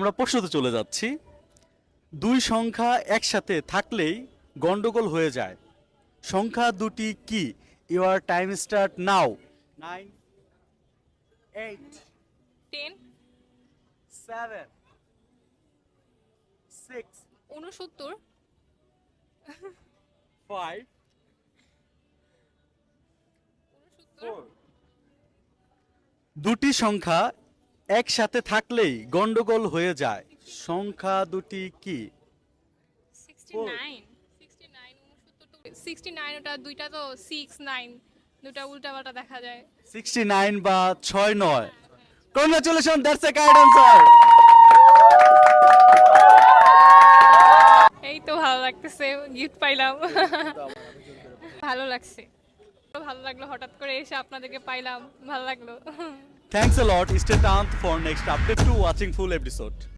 আমরা প্রশ্নতে চলে যাচ্ছি। দুই সংখ্যা একসাথে থাকলেই গন্ডগোল হয়ে যায়, সংখ্যা দুটি কি? Your time start now. 9 8 10 7 6 69 5 4। দুটি সংখ্যা একসাথে থাকলেই গন্ডগোল হয়ে যায়, সংখ্যা দুটি কি? 69 69 ওটা দুইটা তো 6 9 দুটা উল্টাপাল্টা দেখা যায়। 69 বা 69। Congratulation, that's a correct answer. এই তো ভালো লাগতেছে, গিফট পাইলাম। ভালো লাগছে, ভালো লাগলো, হঠাৎ করে এসে আপনাদেরকে পাইলাম, ভালো লাগলো। Thanks a lot. Stay tuned for next update to watching full episode.